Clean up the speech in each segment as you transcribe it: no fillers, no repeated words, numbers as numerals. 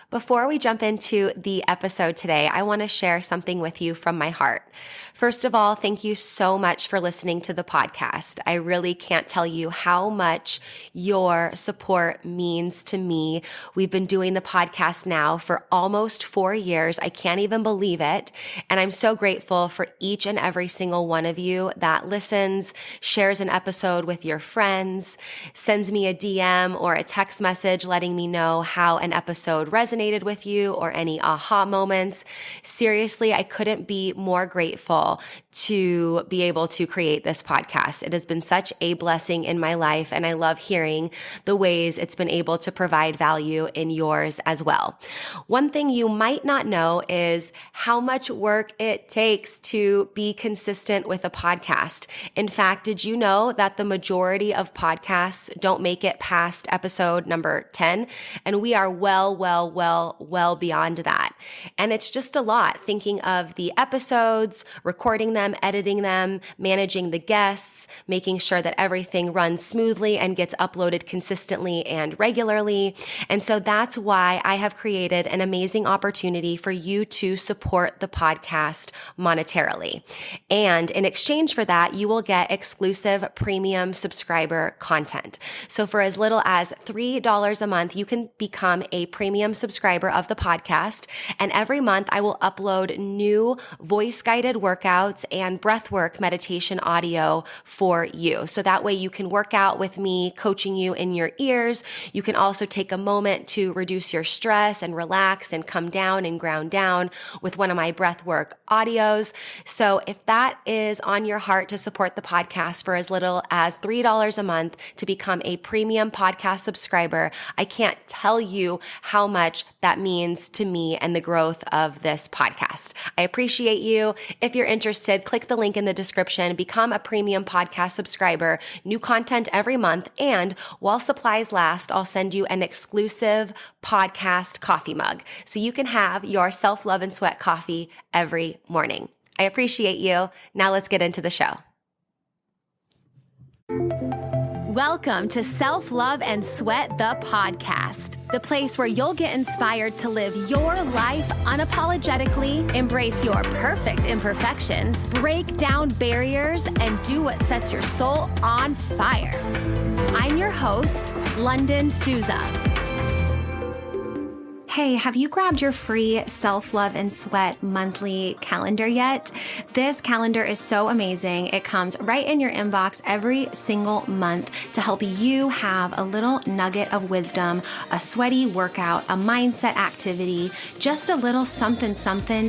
Before we jump into the episode today, I want to share something with you from my heart. First of all, thank you so much for listening to the podcast. I really can't tell you how much your support means to me. We've been doing the podcast now for almost 4 years. I can't even believe it. And I'm so grateful for each and every single one of you that listens, shares an episode with your friends, sends me a DM or a text message letting me know how an episode resonated with you or any aha moments. Seriously, I couldn't be more grateful to be able to create this podcast. It has been such a blessing in my life, and I love hearing the ways it's been able to provide value in yours as well. One thing you might not know is how much work it takes to be consistent with a podcast. In fact, did you know that the majority of podcasts don't make it past episode number 10? And we are well beyond that. And it's just a lot thinking of the episodes, recording them, editing them, managing the guests, making sure that everything runs smoothly and gets uploaded consistently and regularly. And so that's why I have created an amazing opportunity for you to support the podcast monetarily. And in exchange for that, you will get exclusive premium subscriber content. So for as little as $3 a month, you can become a premium subscriber of the podcast. And every month I will upload new voice-guided workouts and breathwork meditation audio for you. So that way you can work out with me, coaching you in your ears. You can also take a moment to reduce your stress and relax and come down and ground down with one of my breathwork audios. So if that is on your heart to support the podcast for as little as $3 a month to become a premium podcast subscriber, I can't tell you how much that means to me and the growth of this podcast. I appreciate you. If you're interested, click the link in the description, become a premium podcast subscriber, new content every month, and while supplies last, I'll send you an exclusive podcast coffee mug so you can have your self-love and sweat coffee every morning. I appreciate you. Now let's get into the show. Welcome to Self-Love and Sweat, the podcast, the place where you'll get inspired to live your life unapologetically, embrace your perfect imperfections, break down barriers, and do what sets your soul on fire. I'm your host, Lunden Souza. Hey, have you grabbed your free Self-Love and Sweat monthly calendar yet? This calendar is so amazing. It comes right in your inbox every single month to help you have a little nugget of wisdom, a sweaty workout, a mindset activity, just a little something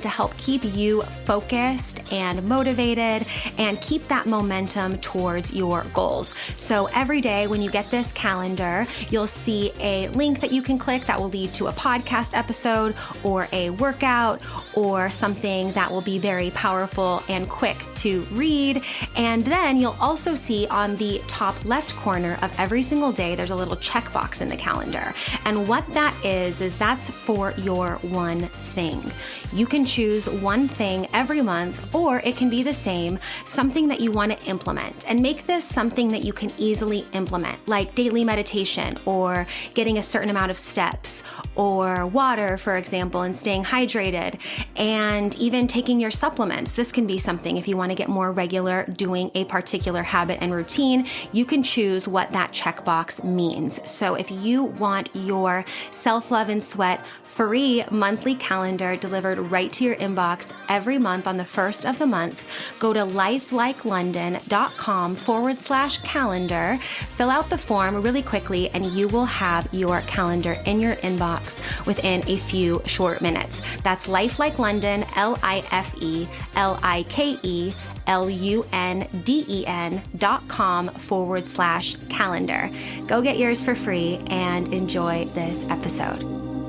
to help keep you focused and motivated and keep that momentum towards your goals. So every day when you get this calendar, you'll see a link that you can click that will lead to a podcast episode or a workout or something that will be very powerful and quick to read. And then you'll also see on the top left corner of every single day, there's a little checkbox in the calendar. And what that is that's for your one thing. You can choose one thing every month, or it can be the same, something that you want to implement, and make this something that you can easily implement, like daily meditation or getting a certain amount of steps or water, for example, and staying hydrated, and even taking your supplements. This can be something if you want to get more regular doing a particular habit and routine, you can choose what that checkbox means. So if you want your Self-Love and Sweat free monthly calendar delivered right to your inbox every month on the first of the month, go to lifelikelondon.com/calendar, fill out the form really quickly, and you will have your calendar in your inbox within a few short minutes. That's lifelikelondon, lifelikelunden.com/calendar. Go get yours for free and enjoy this episode.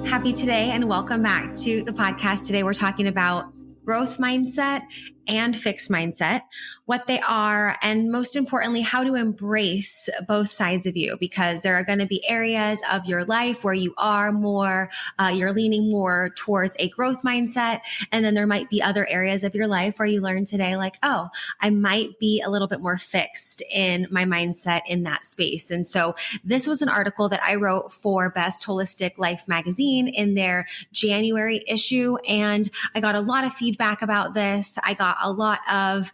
Happy today and welcome back to the podcast. Today we're talking about growth mindset and fixed mindset, what they are, and most importantly, how to embrace both sides of you, because there are going to be areas of your life where you are more, you're leaning more towards a growth mindset. And then there might be other areas of your life where you learn today, like, oh, I might be a little bit more fixed in my mindset in that space. And so this was an article that I wrote for Best Holistic Life magazine in their January issue. And I got a lot of feedback about this. I got a lot of,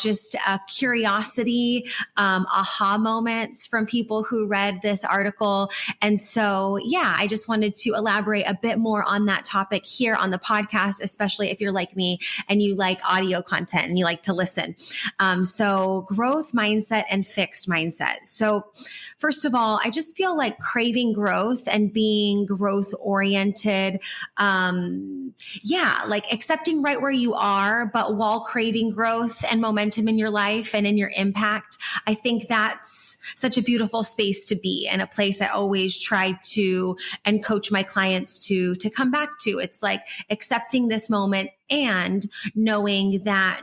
just curiosity, aha moments from people who read this article. And so, I just wanted to elaborate a bit more on that topic here on the podcast, especially if you're like me and you like audio content and you like to listen. So growth mindset and fixed mindset. So first of all, I just feel like craving growth and being growth oriented. Like accepting right where you are, but while craving growth and momentum in your life and in your impact. I think that's such a beautiful space to be, and a place I always try to and coach my clients to come back to. It's like accepting this moment and knowing that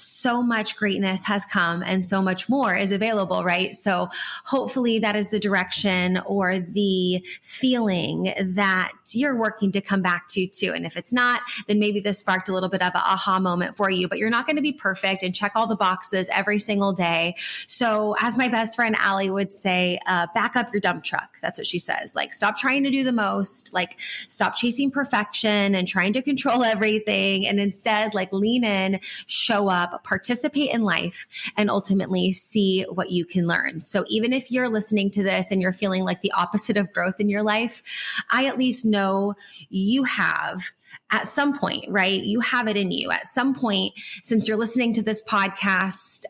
so much greatness has come and so much more is available, right? So hopefully that is the direction or the feeling that you're working to come back to too. And if it's not, then maybe this sparked a little bit of an aha moment for you, but you're not going to be perfect and check all the boxes every single day. So as my best friend Allie would say, back up your dump truck. That's what she says. Like, stop trying to do the most, like stop chasing perfection and trying to control everything. And instead, like, lean in, show up, participate in life, and ultimately see what you can learn. So even if you're listening to this and you're feeling like the opposite of growth in your life, I at least know you have at some point, right? You have it in you. At some point, since you're listening to this podcast,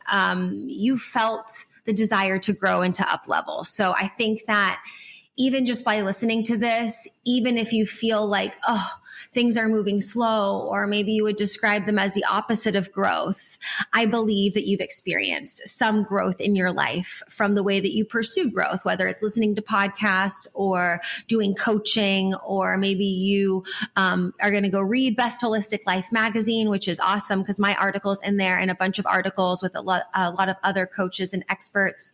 you felt the desire to grow and to up level. So I think that even just by listening to this, even if you feel like, oh, things are moving slow, or maybe you would describe them as the opposite of growth, I believe that you've experienced some growth in your life from the way that you pursue growth, whether it's listening to podcasts or doing coaching, or maybe you are going to go read Best Holistic Life magazine, which is awesome because my article's in there and a bunch of articles with a lot of other coaches and experts.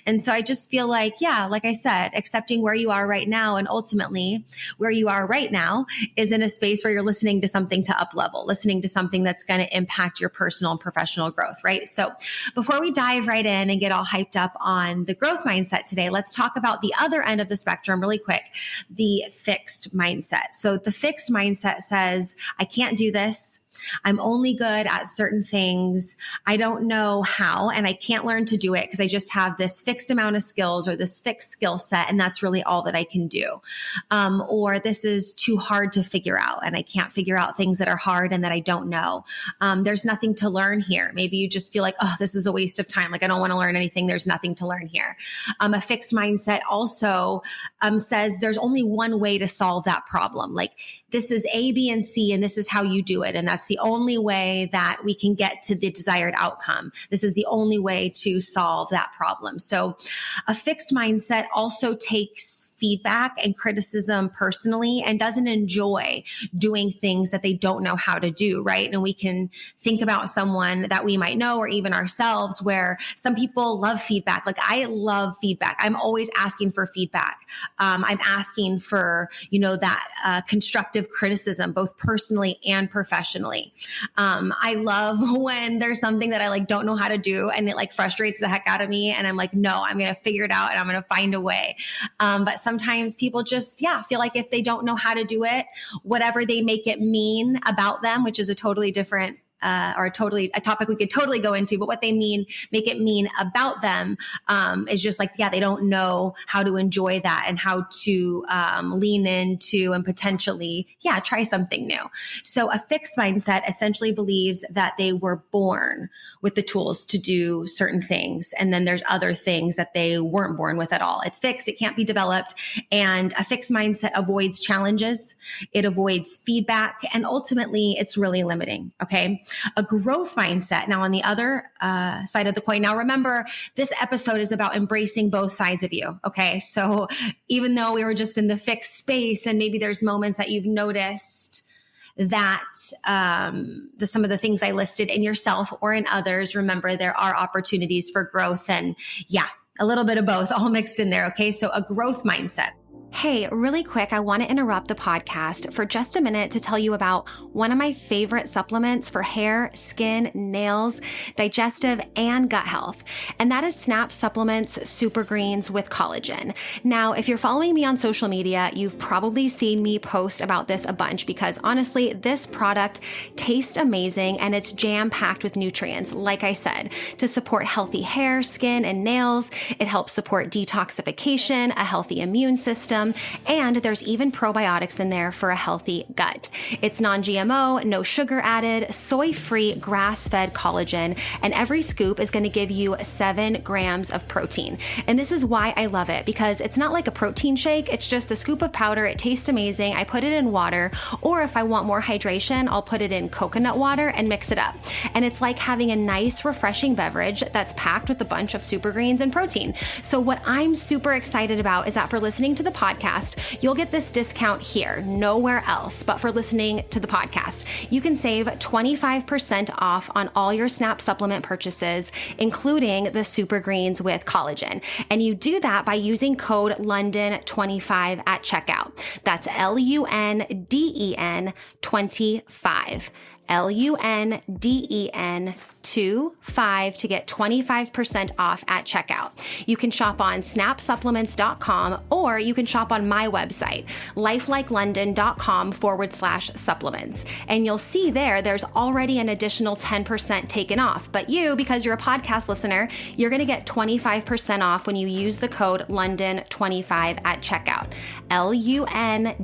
And so I just feel like, like I said, accepting where you are right now, and ultimately where you are right now is in a space where you're listening to something to up level, listening to something that's going to impact your personal and professional growth, right? So before we dive right in and get all hyped up on the growth mindset today, let's talk about the other end of the spectrum really quick, the fixed mindset. So the fixed mindset says, I can't do this. I'm only good at certain things. I don't know how, and I can't learn to do it because I just have this fixed amount of skills or this fixed skill set, and that's really all that I can do. Or this is too hard to figure out, and I can't figure out things that are hard and that I don't know. There's nothing to learn here. Maybe you just feel like, oh, this is a waste of time. Like, I don't want to learn anything. There's nothing to learn here. A fixed mindset also says there's only one way to solve that problem. Like, this is A, B, and C, and this is how you do it. And that's the only way that we can get to the desired outcome. This is the only way to solve that problem. So a fixed mindset also takes feedback and criticism personally and doesn't enjoy doing things that they don't know how to do, right? And we can think about someone that we might know, or even ourselves, where some people love feedback. Like, I love feedback. I'm always asking for feedback. I'm asking for, that constructive criticism, both personally and professionally. I love when there's something that I don't know how to do, and it frustrates the heck out of me. And I'm like, no, I'm going to figure it out and I'm going to find a way. But sometimes people just, feel like if they don't know how to do it, whatever they make it mean about them, which is a totally different or a topic we could totally go into, but what they make it mean about them, is just they don't know how to enjoy that and how to, lean into and potentially, try something new. So a fixed mindset essentially believes that they were born with the tools to do certain things. And then there's other things that they weren't born with at all. It's fixed. It can't be developed. And a fixed mindset avoids challenges. It avoids feedback. And ultimately, it's really limiting. Okay. A growth mindset. Now, on the other side of the coin, now remember, this episode is about embracing both sides of you. Okay. So even though we were just in the fixed space, and maybe there's moments that you've noticed that some of the things I listed in yourself or in others, remember there are opportunities for growth, and a little bit of both all mixed in there. Okay. So a growth mindset. Hey, really quick, I want to interrupt the podcast for just a minute to tell you about one of my favorite supplements for hair, skin, nails, digestive, and gut health. And that is Snap Supplements Super Greens with collagen. Now, if you're following me on social media, you've probably seen me post about this a bunch because honestly, this product tastes amazing and it's jam-packed with nutrients, like I said, to support healthy hair, skin, and nails. It helps support detoxification, a healthy immune system, and there's even probiotics in there for a healthy gut. It's non-GMO, no sugar added, soy-free, grass-fed collagen, and every scoop is going to give you 7 grams of protein. And this is why I love it, because it's not like a protein shake. It's just a scoop of powder. It tastes amazing. I put it in water, or if I want more hydration, I'll put it in coconut water and mix it up. And it's like having a nice, refreshing beverage that's packed with a bunch of super greens and protein. So what I'm super excited about is that for listening to the podcast, you'll get this discount here, nowhere else, but for listening to the podcast. You can save 25% off on all your Snap supplement purchases, including the Super Greens with collagen. And you do that by using code Lunden25 at checkout. That's LUNDEN 25. LUNDEN 25 to get 25% off at checkout. You can shop on snapsupplements.com, or you can shop on my website, lifelikeLondon.com/supplements. And you'll see there's already an additional 10% taken off. But you, because you're a podcast listener, you're going to get 25% off when you use the code Lunden25 at checkout. LUNDEN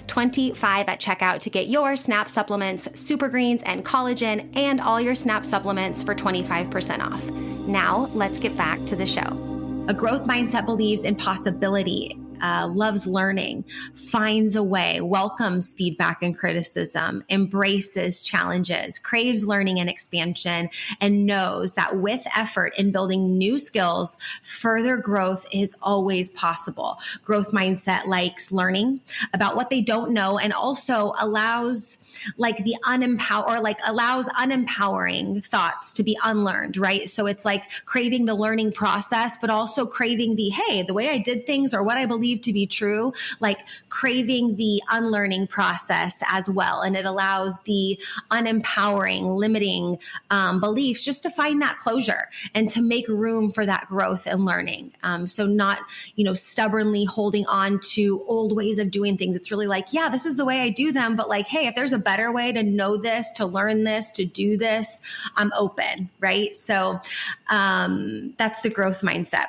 25 at checkout to get your Snap supplements, Super Greens, and collagen, and all your Snap supplements for 25% off. Now, let's get back to the show. A growth mindset believes in possibility, loves learning, finds a way, welcomes feedback and criticism, embraces challenges, craves learning and expansion, and knows that with effort in building new skills, further growth is always possible. Growth mindset likes learning about what they don't know, and also allows unempowering thoughts to be unlearned, right? So it's like craving the learning process, but also craving the way I did things or what I believe to be true, like craving the unlearning process as well. And it allows the unempowering, limiting beliefs just to find that closure and to make room for that growth and learning. So not, stubbornly holding on to old ways of doing things. It's really like, this is the way I do them. But like, hey, if there's a better way to know this, to learn this, to do this, I'm open, right? So that's the growth mindset.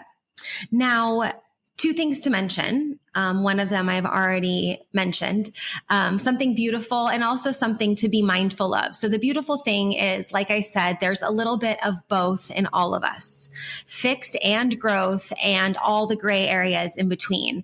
Now, 2 things to mention. One of them I've already mentioned, something beautiful and also something to be mindful of. So the beautiful thing is, like I said, there's a little bit of both in all of us, fixed and growth and all the gray areas in between.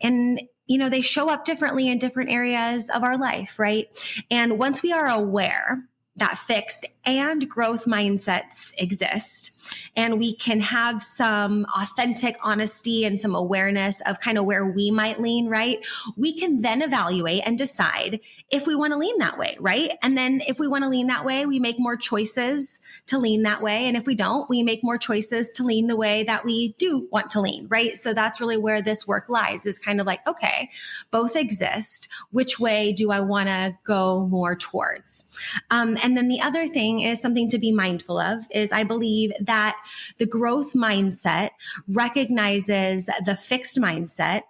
And they show up differently in different areas of our life, right? And once we are aware that fixed and growth mindsets exist, and we can have some authentic honesty and some awareness of kind of where we might lean, right? We can then evaluate and decide if we want to lean that way, right? And then if we want to lean that way, we make more choices to lean that way. And if we don't, we make more choices to lean the way that we do want to lean, right? So that's really where this work lies, is kind of like, okay, both exist. Which way do I want to go more towards? And then the other thing is something to be mindful of is I believe that the growth mindset recognizes the fixed mindset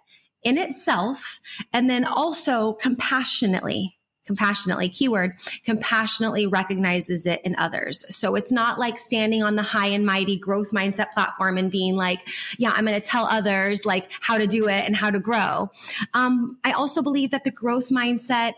in itself, and then also compassionately, keyword, compassionately recognizes it in others. So it's not like standing on the high and mighty growth mindset platform and being like, I'm going to tell others like how to do it and how to grow. I also believe that the growth mindset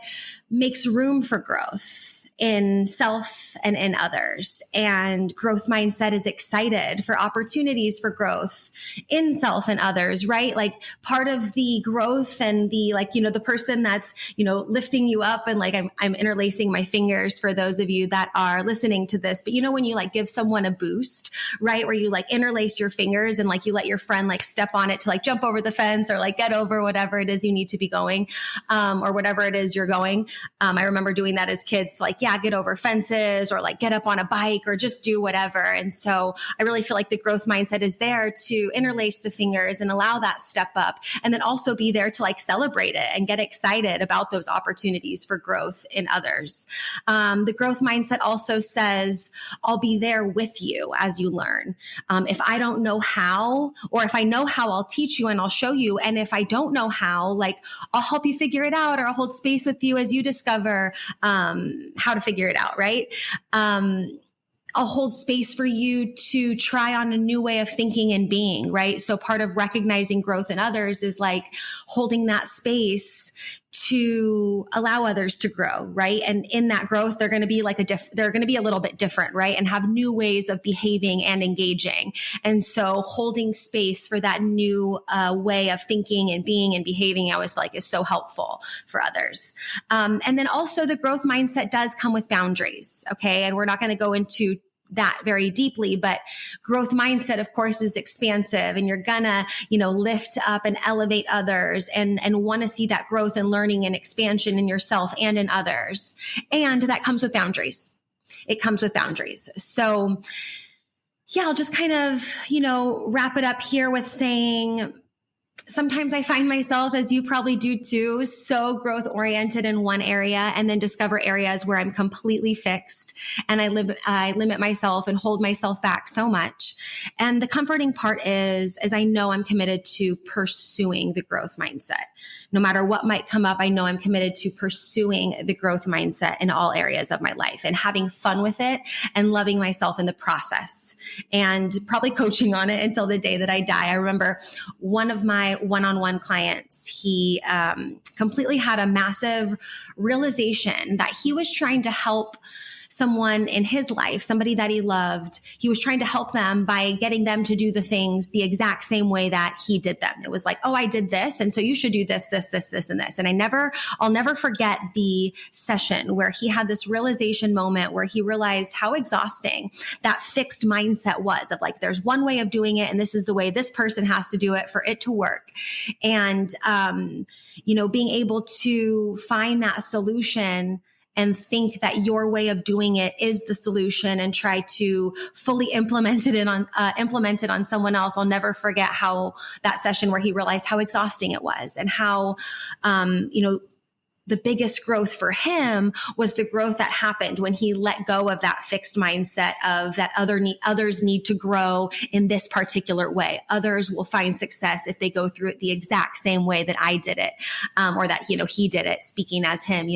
makes room for growth. in self and in others. And growth mindset is excited for opportunities for growth in self and others, right? Like part of the growth and the the person that's, lifting you up, and like I'm interlacing my fingers for those of you that are listening to this, but when you like give someone a boost, right? Where you like interlace your fingers and like you let your friend like step on it to like jump over the fence or like get over whatever it is you need to be going, or whatever it is you're going. I remember doing that as kids, like, get over fences or like get up on a bike or just do whatever. And so I really feel like the growth mindset is there to interlace the fingers and allow that step up, and then also be there to like celebrate it and get excited about those opportunities for growth in others. The growth mindset also says, I'll be there with you as you learn. If I don't know how, or if I know how, I'll teach you and I'll show you. And if I don't know how, like I'll help you figure it out, or I'll hold space with you as you discover how to figure it out, right? I'll hold space for you to try on a new way of thinking and being, right? So part of recognizing growth in others is like holding that space to allow others to grow, right? And in that growth, they're going to be they're going to be a little bit different, right? And have new ways of behaving and engaging. And so holding space for that new way of thinking and being and behaving, I always feel like is so helpful for others. And then also the growth mindset does come with boundaries. Okay. And we're not going to go into that very deeply, but growth mindset, of course, is expansive, and you're gonna, lift up and elevate others and want to see that growth and learning and expansion in yourself and in others. And that comes with boundaries. It comes with boundaries. So I'll just kind of, wrap it up here with saying, sometimes I find myself, as you probably do too, so growth oriented in one area, and then discover areas where I'm completely fixed and I limit myself and hold myself back so much. And the comforting part is I know I'm committed to pursuing the growth mindset. No matter what might come up, I know I'm committed to pursuing the growth mindset in all areas of my life and having fun with it and loving myself in the process, and probably coaching on it until the day that I die. I remember one of my one-on-one clients, he completely had a massive realization that he was trying to help someone in his life, somebody that he loved. He was trying to help them by getting them to do the things the exact same way that he did them. It was like, oh, I did this, and so you should do this, and this. And I'll never forget the session where he had this realization moment where he realized how exhausting that fixed mindset was of like, there's one way of doing it, and this is the way this person has to do it for it to work. And, being able to find that solution and think that your way of doing it is the solution and try to fully implement it on someone else. I'll never forget how that session where he realized how exhausting it was, and how, the biggest growth for him was the growth that happened when he let go of that fixed mindset of that others need to grow in this particular way. Others will find success if they go through it the exact same way that I did it, or that, he did it, speaking as him,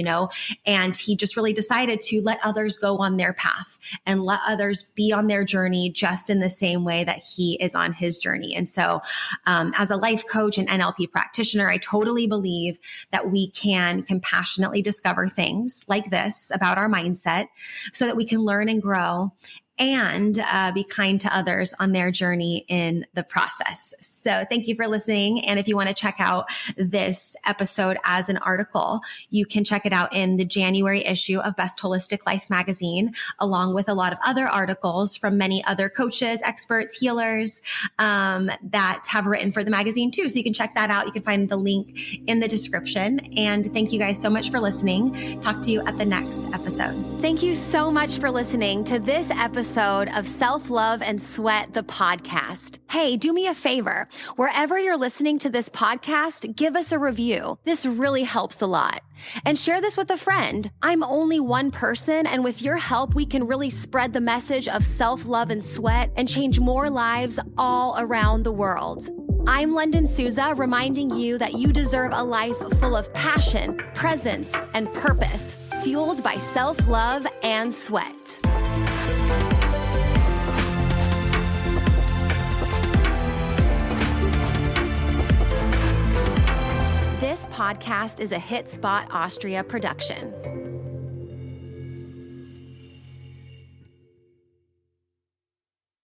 and he just really decided to let others go on their path and let others be on their journey just in the same way that he is on his journey. And so, as a life coach and NLP practitioner, I totally believe that we can compassionately discover things like this about our mindset so that we can learn and grow and be kind to others on their journey in the process. So thank you for listening. And if you want to check out this episode as an article, you can check it out in the January issue of Best Holistic Life magazine, along with a lot of other articles from many other coaches, experts, healers that have written for the magazine too. So you can check that out. You can find the link in the description. And thank you guys so much for listening. Talk to you at the next episode. Thank you so much for listening to this episode of Self-Love and Sweat, the podcast. Hey, do me a favor. Wherever you're listening to this podcast, give us a review. This really helps a lot. And share this with a friend. I'm only one person, and with your help, we can really spread the message of self-love and sweat and change more lives all around the world. I'm Lunden Souza, reminding you that you deserve a life full of passion, presence, and purpose, fueled by self-love and sweat. This podcast is a Hit Spot Austria production.